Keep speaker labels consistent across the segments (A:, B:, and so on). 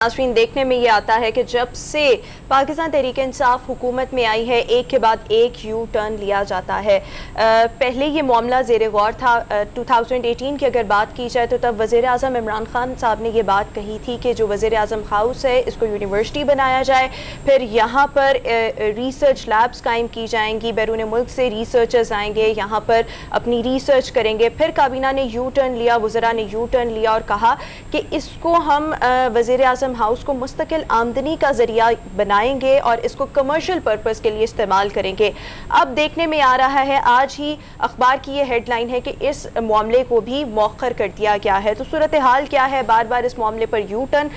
A: नाज़रीन, देखने में ये आता है कि जब से पाकिस्तान तहरीक-ए-इंसाफ हुकूमत में आई है, एक के बाद एक यू टर्न लिया जाता है। पहले ये मामला ज़ेर गौर था। 2018 की अगर बात की जाए तो तब वज़ीर आज़म इमरान खान साहब ने ये बात कही थी कि जो वज़ीर आज़म हाउस है इसको यूनिवर्सिटी बनाया जाए, फिर यहाँ पर रिसर्च लैब्स कायम की जाएंगी, बैरून मुल्क से रिसर्चर्स आएंगे, यहाँ पर अपनी रिसर्च करेंगे। फिर काबीना ने यू टर्न लिया, वज़रा ने यू टर्न लिया और कहा कि इसको हम वज़ीर आज़म हाउस को मुस्तकिल आमदनी का जरिया बनाएंगे और इसको कमर्शियल पर्पस के लिए इस्तेमाल करेंगे। अब देखने में आ रहा है, आज ही अखबार की ये हेडलाइन है कि इस मामले को भी मौखर कर दिया गया है। तो सूरत हाल क्या है, बार बार इस मामले पर यू टर्न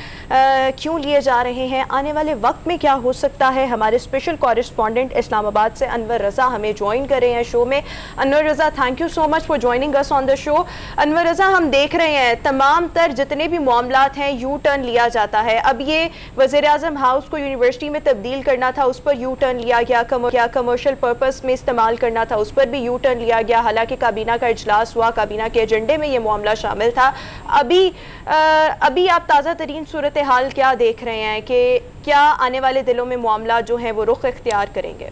A: क्यों लिए जा रहे हैं, आने वाले वक्त में क्या हो सकता है। हमारे स्पेशल कॉरेस्पॉन्डेंट इस्लामाबाद से अनवर रज़ा हमें ज्वाइन कर रहे हैं शो में। Anwar Raza, thank you so much for joining us on the show. Anwar Raza, हम देख रहे हैं तमाम तर जितने भी मामलात हैं यू टर्न लिया जाता है। अब ये वज़ीर आज़म हाउस को यूनिवर्सिटी में तब्दील करना था, उस पर यू टर्न लिया गया। कमर्शियल पर्पस में इस्तेमाल करना था, उस पर भी यू टर्न लिया गया। हालांकि काबीना का इजलास हुआ, काबीना के एजेंडे में ये मामला शामिल था। अभी आप ताज़ा तरीन सूरत हाल क्या देख रहे हैं कि क्या आने वाले दिनों में मामला जो है वो रुख इख्तियार करेंगे?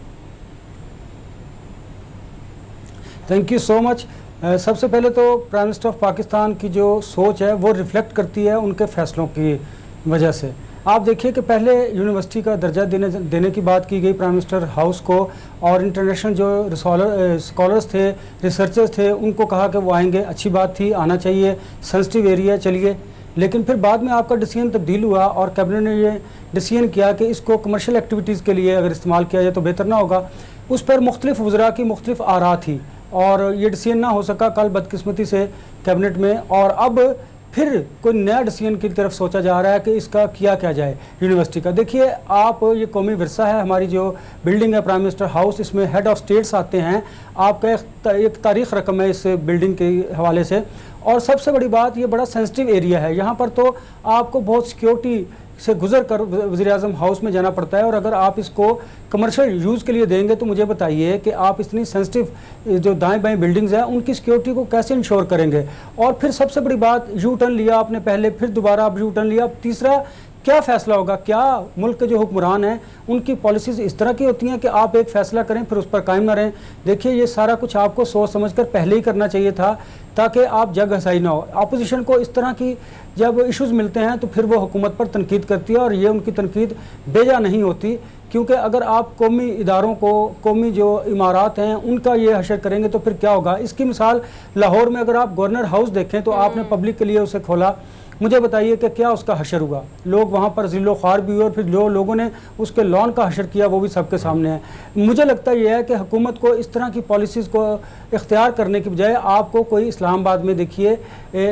B: Thank you so much. सबसे पहले तो प्राइम मिनिस्टर ऑफ पाकिस्तान की जो सोच है वो रिफ्लेक्ट करती है उनके फैसलों की वजह से। आप देखिए कि पहले यूनिवर्सिटी का दर्जा देने की बात की गई प्राइम मिनिस्टर हाउस को, और इंटरनेशनल जो स्कॉलर्स थे, रिसर्चर्स थे, उनको कहा कि वो आएंगे, अच्छी बात थी, आना चाहिए, सेंसिटिव एरिया चलिए। लेकिन फिर बाद में आपका डिसीजन तब्दील हुआ और कैबिनेट ने ये डिसीजन किया कि इसको कमर्शियल एक्टिविटीज़ के लिए अगर इस्तेमाल किया जाए तो बेहतर ना होगा। उस पर मुख्तलिफ वज़रा की मुख्तलिफ आरा थी और ये डिसीजन ना हो सका कल बदकिस्मती से कैबिनेट में, और अब फिर कोई नया डिसीजन की तरफ सोचा जा रहा है कि इसका किया क्या जाए यूनिवर्सिटी का। देखिए आप, ये कौमी विरसा है, हमारी जो बिल्डिंग है प्राइम मिनिस्टर हाउस, इसमें हेड ऑफ स्टेट्स आते हैं, आपका एक तारीख़ रकम है इस बिल्डिंग के हवाले से। और सबसे बड़ी बात, ये बड़ा सेंसिटिव एरिया है, यहाँ पर तो आपको बहुत सिक्योरिटी से गुजर कर वज़ीर आज़म हाउस में जाना पड़ता है, और अगर आप इसको कमर्शियल यूज़ के लिए देंगे तो मुझे बताइए कि आप इतनी सेंसिटिव जो दाएं बाएं बिल्डिंग्स हैं उनकी सिक्योरिटी को कैसे इंश्योर करेंगे। और फिर सबसे बड़ी बात, यू टर्न लिया आपने पहले, फिर दोबारा आप यू टर्न लिया, तीसरा क्या फ़ैसला होगा? क्या मुल्क के जो हुक्मरान हैं उनकी पॉलिसीज़ इस तरह की होती हैं कि आप एक फ़ैसला करें फिर उस पर कायम ना रहें? देखिए ये सारा कुछ आपको सोच समझ कर पहले ही करना चाहिए था ताकि आप जग हसाई ना हो। अपोजिशन को इस तरह की जब इश्यूज़ मिलते हैं तो फिर वो हुकूमत पर तनकीद करती है, और ये उनकी तनकीद बेजा नहीं होती, क्योंकि अगर आप कौमी इदारों को, कौमी जो इमारात हैं उनका ये हशर करेंगे तो फिर क्या होगा। इसकी मिसाल लाहौर में अगर आप गवर्नर हाउस देखें तो आपने पब्लिक के लिए उसे खोला, मुझे बताइए कि क्या उसका हशर हुआ। लोग वहाँ पर ज़िल्लो ख्वार भी हुए और फिर जो लोगों ने उसके लॉन का हशर किया वो भी सबके सामने है। मुझे लगता यह है कि हुकूमत को इस तरह की पॉलिसीज़ को इख्तियार करने की बजाय आपको कोई इस्लामाबाद में देखिए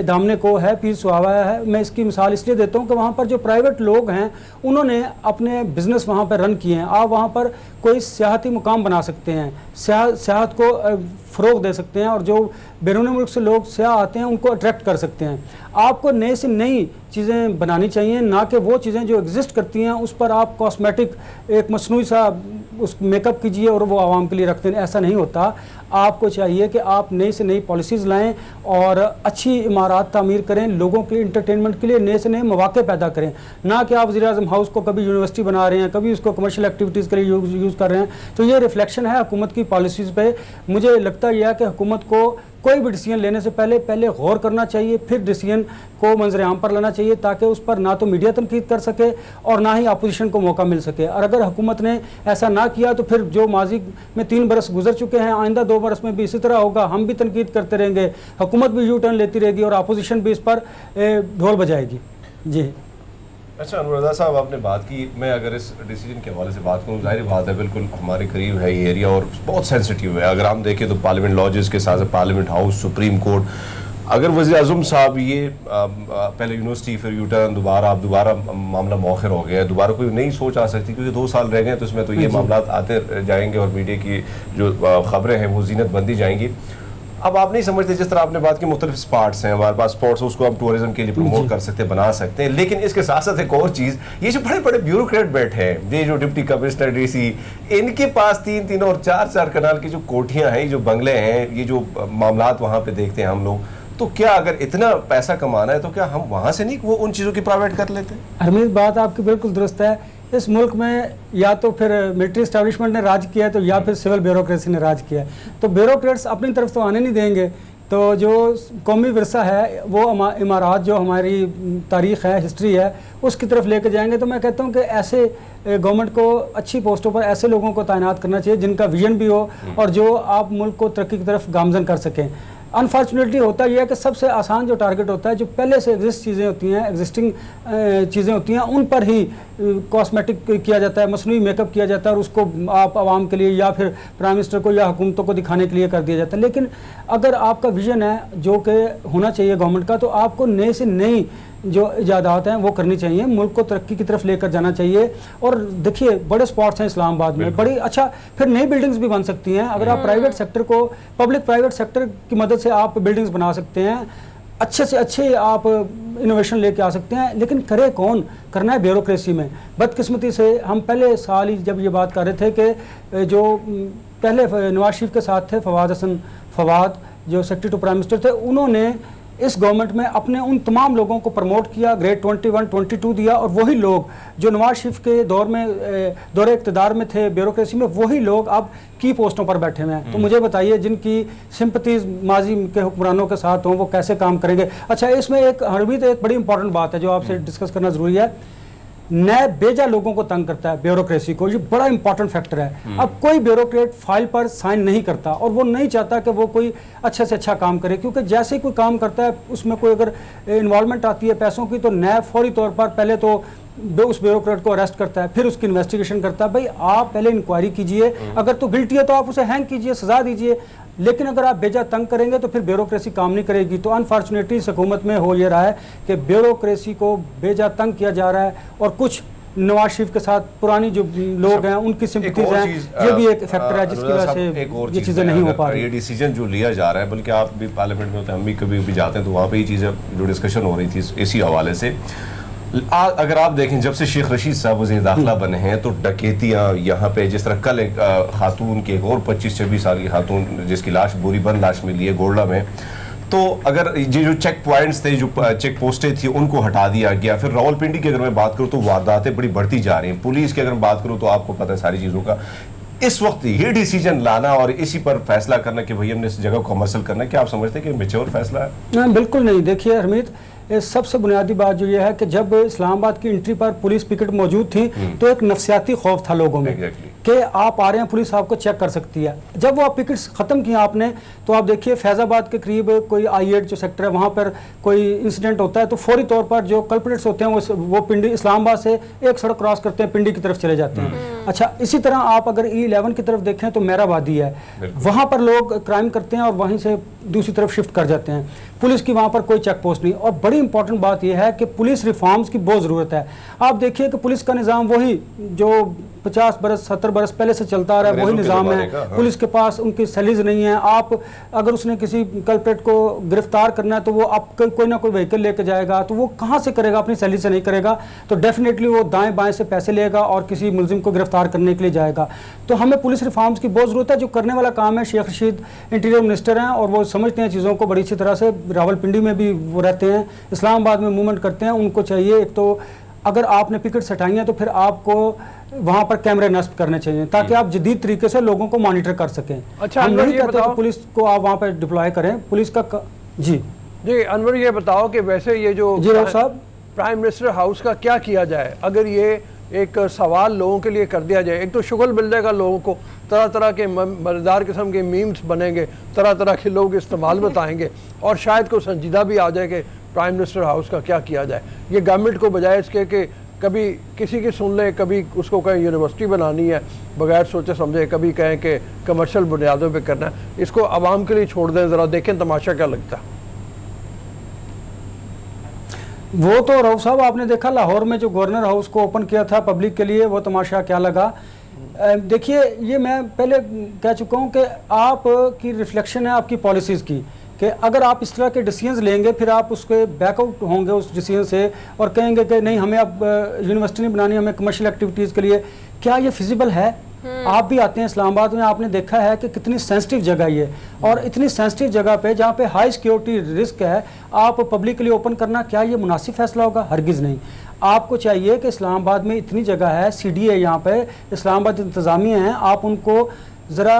B: दामने को है, पीर सुहावा है। मैं इसकी मिसाल इसलिए देता हूँ कि वहाँ पर जो प्राइवेट लोग हैं उन्होंने अपने बिज़नेस वहाँ पर रन किए हैं। आप वहाँ पर कोई सियाहती मुकाम बना सकते हैं, सियाहत को फ़रोग दे सकते हैं, और जो बैरून मुल्क से लोग सियाह आते हैं उनको अट्रैक्ट कर सकते हैं। आपको नए से नई चीज़ें बनानी चाहिए, ना कि वो चीज़ें जो एग्जिस्ट करती हैं उस पर आप कॉस्मेटिक एक मसनूई सा उस मेकअप कीजिए और वो आवाम के लिए रखते हैं। ऐसा नहीं होता। आपको चाहिए कि आप नई से नई पॉलिसीज़ लाएं और अच्छी इमारत तामीर करें, लोगों के इंटरटेनमेंट के लिए नए से नए मौके पैदा करें, ना कि आप वज़ीर आज़म हाउस को कभी यूनिवर्सिटी बना रहे हैं, कभी उसको कमर्शियल एक्टिविटीज़ के लिए यूज़ कर रहे हैं। तो ये रिफ्लेक्शन है हुकूमत की पॉलिसीज़ पे। मुझे लगता यह है कि हुकूमत को कोई भी डिसीजन लेने से पहले गौर करना चाहिए, फिर डिसीजन को मंजर आम पर लाना चाहिए, ताकि उस पर ना तो मीडिया तनकीद कर सके और ना ही अपोजिशन को मौका मिल सके। और अगर हुकूमत ने ऐसा ना किया तो फिर जो माजी में 3 बरस गुजर चुके हैं, आइंदा 2 बरस में भी इसी तरह होगा। हम भी तनकीद करते रहेंगे, हुकूमत भी यू टर्न लेती रहेगी और अपोजिशन भी इस पर ढोल बजाएगी। जी
C: अच्छा अनवर रज़ा साहब, आपने बात की, मैं अगर इस डिसीजन के हवाले से बात करूँ, जाहिर बात है बिल्कुल हमारे करीब है ये एरिया और बहुत सेंसिटिव है। अगर हम देखें तो पार्लियामेंट लॉजेस के साथ पार्लियामेंट हाउस, सुप्रीम कोर्ट, अगर वज़ीर आज़म साहब ये पहले यूनिवर्सिटी फिर यू टर्न, दोबारा मामला मौखर हो गया, दोबारा कोई नई सोच आ सकती, क्योंकि 2 साल रह गए तो इसमें तो ये मामला आते जाएंगे और मीडिया की जो खबरें हैं वो जीनत बनती जाएंगी। अब आप नहीं समझते, जिस तरह आपने बात की, मुख्तलिफ स्पॉट्स हैं हमारे पास, स्पॉट्स उसको हम टूरिज्म के लिए प्रमोट कर सकते हैं, बना सकते हैं, लेकिन इसके साथ साथ एक और चीज़, ये जो बड़े बड़े ब्यूरोक्रेट बैठे हैं, ये जो डिप्टी कमिश्नर, डीसी, इनके पास 3-3 और 4-4 कनाल की जो कोठियाँ हैं, जो बंगले हैं, ये जो मामलात वहाँ पे देखते हैं हम लोग, तो क्या अगर इतना पैसा कमाना है तो क्या हम वहां से नहीं वो उन चीज़ों की प्राइवेट कर लेते हैं?
B: हरमीत, बात आपकी बिल्कुल दुरुस्त है। इस मुल्क में या तो फिर मिलिट्री इस्टेब्लिशमेंट ने राज किया है तो या फिर सिविल ब्यूरोक्रेसी ने राज किया है। तो ब्यूरोक्रेट्स अपनी तरफ तो आने नहीं देंगे, तो जो कौमी विरसा है वो इमारात जो हमारी तारीख़ है, हिस्ट्री है, उसकी तरफ लेकर जाएंगे। तो मैं कहता हूँ कि ऐसे गवर्नमेंट को अच्छी पोस्टों पर ऐसे लोगों को तैनात करना चाहिए जिनका विजन भी हो और जो आप मुल्क को तरक्की की तरफ गामजन कर सकें। अनफॉर्चुनेटली होता यह है कि सबसे आसान जो टारगेट होता है, जो पहले से एग्जिस्ट चीज़ें होती हैं, एग्जिस्टिंग चीज़ें होती हैं, उन पर ही कॉस्मेटिक किया जाता है, मसनूई मेकअप किया जाता है और उसको आप आवाम के लिए या फिर प्राइम मिनिस्टर को या हुकूमतों को दिखाने के लिए कर दिया जाता है। लेकिन अगर आपका विजन है जो कि होना चाहिए गवर्नमेंट का, तो आपको नए से नई जो इजादात हैं वो करनी चाहिए, मुल्क को तरक्की की तरफ लेकर जाना चाहिए। और देखिए बड़े स्पॉट्स हैं इस्लामाबाद में, बड़ी अच्छा, फिर नई बिल्डिंग्स भी बन सकती हैं अगर आप प्राइवेट सेक्टर को, पब्लिक प्राइवेट सेक्टर की मदद से आप बिल्डिंग्स बना सकते हैं, अच्छे से अच्छे आप इनोवेशन लेके आ सकते हैं। लेकिन करे कौन? करना है ब्यूरोक्रेसी में। बदकिस्मती से हम पहले साल ही जब ये बात कर रहे थे कि जो पहले नवाज शरीफ के साथ थे फवाद जो सेक्रेटरी टू प्राइम मिनिस्टर थे, उन्होंने इस गवर्नमेंट में अपने उन तमाम लोगों को प्रमोट किया, ग्रेड 21, 22 दिया, और वही लोग जो नवाज शरीफ के दौर में दौरे इक़्तिदार में थे ब्यूरोक्रेसी में, वही लोग अब की पोस्टों पर बैठे हुए हैं। तो मुझे बताइए जिनकी सिंपथीज माजी के हुक्मरानों के साथ हों वो कैसे काम करेंगे? अच्छा, इसमें एक हरमीत एक बड़ी इंपॉर्टेंट बात है जो आपसे डिस्कस करना ज़रूरी है। नए बेजा लोगों को तंग करता है ब्यूरोक्रेसी को, ये बड़ा इंपॉर्टेंट फैक्टर है। अब कोई ब्यूरोक्रेट फाइल पर साइन नहीं करता और वो नहीं चाहता कि वो कोई अच्छे से अच्छा काम करे, क्योंकि जैसे ही कोई काम करता है उसमें कोई अगर इन्वॉल्वमेंट आती है पैसों की, तो नया फौरी तौर पर पहले तो उस ब्यूरोक्रेट को अरेस्ट करता है, फिर उसकी इन्वेस्टिगेशन करता है। भाई आप पहले इंक्वायरी कीजिए, अगर तो गिल्टी है तो आप उसे हैंग कीजिए, सजा दीजिए, लेकिन अगर आप बेजा तंग करेंगे तो फिर ब्यूरोक्रेसी काम नहीं करेगी। तो अनफॉर्चुनेटली इस हुकूमत में हो ये रहा है कि ब्यूरोक्रेसी को बेजा तंग किया जा रहा है और कुछ नवाज शरीफ के साथ पुरानी जो लोग हैं उनकी सिंपैथीज हैं, ये भी एक फैक्टर है जिसकी वजह से ये चीज़ें नहीं हो पा रही।
C: ये डिसीजन जो लिया जा रहा है, बल्कि आप भी पार्लियामेंट में होते हैं, हम भी कभी भी जाते हैं तो वहाँ पे ये चीज़ें जो डिस्कशन हो रही थी इसी हवाले से, अगर आप देखें जब से शेख रशीद साहब वज़ीर दाखिला बने हैं तो डकैतियाँ यहाँ पे, जिस तरह कल एक खातून की एक और 25-26 साल की खातून जिसकी लाश बोरी बंद लाश मिली है गोल्डा में, तो अगर ये जो चेक पॉइंट्स थे, जो चेक पोस्टें थी, उनको हटा दिया गया। फिर रावलपिंडी की अगर मैं बात करूँ तो वारदातें बड़ी बढ़ती जा रही हैं। पुलिस की अगर मैं बात करूँ तो आपको पता है सारी चीज़ों का। इस वक्त ये डिसीजन लाना और इसी पर फैसला करना कि भाई हमने इस जगह को कमर्शियल करना है, क्या आप समझते हैं कि मेच्योर फैसला है?
B: बिल्कुल नहीं। देखिए हरमीत, सबसे बुनियादी बात जो ये है कि जब इस्लामाबाद की एंट्री पर पुलिस पिकेट मौजूद थी तो एक नफसियाती खौफ था लोगों में कि आप आ रहे हैं, पुलिस आपको चेक कर सकती है। जब वो आप पिकेट्स ख़त्म किया आपने, तो आप देखिए फैज़ाबाद के करीब कोई I-8 जो सेक्टर है वहाँ पर कोई इंसिडेंट होता है तो फौरी तौर पर जो कल्प्रिट्स होते हैं वो पिंडी इस्लामाबाद से एक सड़क क्रॉस करते हैं, पिंडी की तरफ चले जाते हैं। अच्छा, इसी तरह आप अगर E11 की तरफ देखें तो मेहराबादी है, वहाँ पर लोग क्राइम करते हैं और वहीं से दूसरी तरफ शिफ्ट कर जाते हैं। पुलिस की वहाँ पर कोई चेक पोस्ट नहीं। और बड़ी इंपॉर्टेंट बात यह है कि पुलिस रिफॉर्म्स की बहुत ज़रूरत है। आप देखिए कि पुलिस का निज़ाम वही जो 50 बरस 70 बरस पहले से चलता आ रहा है, वही निज़ाम है। पुलिस के पास उनकी सैलरीज नहीं है। आप अगर उसने किसी कल्प्रेट को गिरफ्तार करना है तो वो आप कोई ना कोई व्हीकल लेके जाएगा, तो वो कहाँ से करेगा? अपनी सैलरी से नहीं करेगा, तो डेफिनेटली वो दाएं बाएं से पैसे लेगा और किसी मुलजिम को गिरफ्तार करने के लिए जाएगा। तो हमें पुलिस रिफॉर्म्स की बहुत ज़रूरत है। जो करने वाला काम है, शेख रशीद इंटीरियर मिनिस्टर हैं और वो समझते हैं चीज़ों को बड़ी अच्छी तरह से। रावलपिंडी में भी वो रहते हैं, इस्लामाबाद में मूवमेंट करते हैं। उनको चाहिए, एक तो अगर आपने पिकेट्स हटाई हैं तो फिर आपको वहाँ पर कैमरे नस्ब करने चाहिए ताकि आप जदीद तरीके से लोगों को मॉनिटर कर सकें।
D: अच्छा,
B: हम नहीं कहते कि पुलिस को आप वहाँ पर डिप्लॉय करें, पुलिस का जी
D: अनवर ये बताओ कि वैसे ये जो
B: जी राव साहब
D: प्राइम मिनिस्टर हाउस का क्या किया जाए अगर ये एक सवाल लोगों के लिए कर दिया जाए? एक तो शुगल मिल जाएगा लोगों को, तरह तरह के मज़ेदार किस्म के मीम्स बनेंगे, तरह तरह के लोग इस्तेमाल बताएंगे और शायद को संजीदा भी आ जाए कि प्राइम मिनिस्टर हाउस का क्या किया जाए। ये गवर्नमेंट को बजाय इसके कि कभी किसी की सुन लें, कभी उसको कहें यूनिवर्सिटी बनानी है बगैर सोचे समझे, कभी कहें कि कमर्शियल बुनियादों पे करना है, इसको आवाम के लिए छोड़ दें, ज़रा देखें तमाशा क्या लगता है।
B: वो तो रऊफ साहब आपने देखा लाहौर में जो गवर्नर हाउस को ओपन किया था पब्लिक के लिए, वो तमाशा क्या लगा। देखिए ये मैं पहले कह चुका हूँ कि आपकी रिफ्लेक्शन है आपकी पॉलिसीज़ की, कि अगर आप इस तरह के डिसीजंस लेंगे फिर आप उसके बैकआउट होंगे उस डिसीजन से और कहेंगे कि नहीं हमें अब यूनिवर्सिटी नहीं बनानी, हमें कमर्शियल एक्टिविटीज़ के लिए। क्या ये फिजिबल है? आप भी आते हैं इस्लामाबाद में, आपने देखा है कि कितनी सेंसिटिव जगह ये, और इतनी सेंसिटिव जगह पे जहाँ पे हाई सिक्योरिटी रिस्क है, आप पब्लिकली ओपन करना, क्या ये मुनासिब फैसला होगा? हरगिज़ नहीं। आपको चाहिए कि इस्लामाबाद में इतनी जगह है, CDA यहाँ पे इस्लामाबाद इंतज़ामिया हैं, आप उनको ज़रा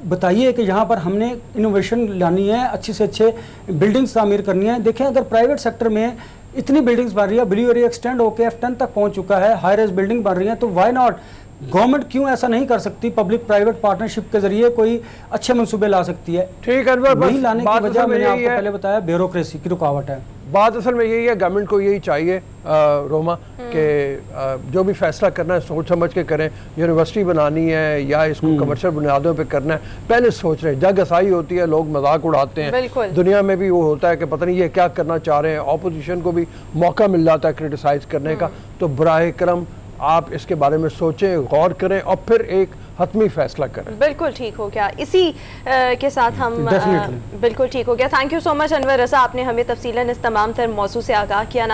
B: बताइए कि यहाँ पर हमने इनोवेशन लानी है, अच्छे से अच्छे बिल्डिंग्स तामीर करनी है। देखें, अगर प्राइवेट सेक्टर में इतनी बिल्डिंग्स बन रही है, ब्लू एरिया एक्सटेंड होकर F10 तक पहुँच चुका है, हाई रेज बिल्डिंग बन रही है, तो वाई नॉट गवर्नमेंट क्यों ऐसा नहीं कर सकती? पब्लिक प्राइवेट पार्टनरशिप के जरिए कोई अच्छे मंसूबे ला सकती है।
D: ठीक है अनवर,
B: नहीं लाने की
D: बात
B: वजह
D: असल में
B: मैंने
D: यही
B: आपको
D: है,
B: पहले बताया, ब्यूरोक्रेसी की रुकावट है।
D: बात असल में यही है, गवर्नमेंट को यही चाहिए रोमा कि जो भी फैसला करना है सोच समझ के करें। यूनिवर्सिटी बनानी है या इसको कमर्शियल बुनियादों पे करना है, पहले सोच रहे हैं। जग असाई होती है, लोग मजाक उड़ाते हैं, दुनिया में भी वो होता है कि पता नहीं ये क्या करना चाह रहे हैं, ऑपोजिशन को भी मौका मिल जाता है क्रिटिसाइज करने का। तो बराए करम आप इसके बारे में सोचें, गौर करें और फिर एक हतमी फैसला करें।
A: बिल्कुल ठीक हो गया। इसी के साथ हम बिल्कुल ठीक हो गया। Thank you so much Anwar Raza, आपने हमें तफसीलन इस तमाम तर मौजू से आगाह किया।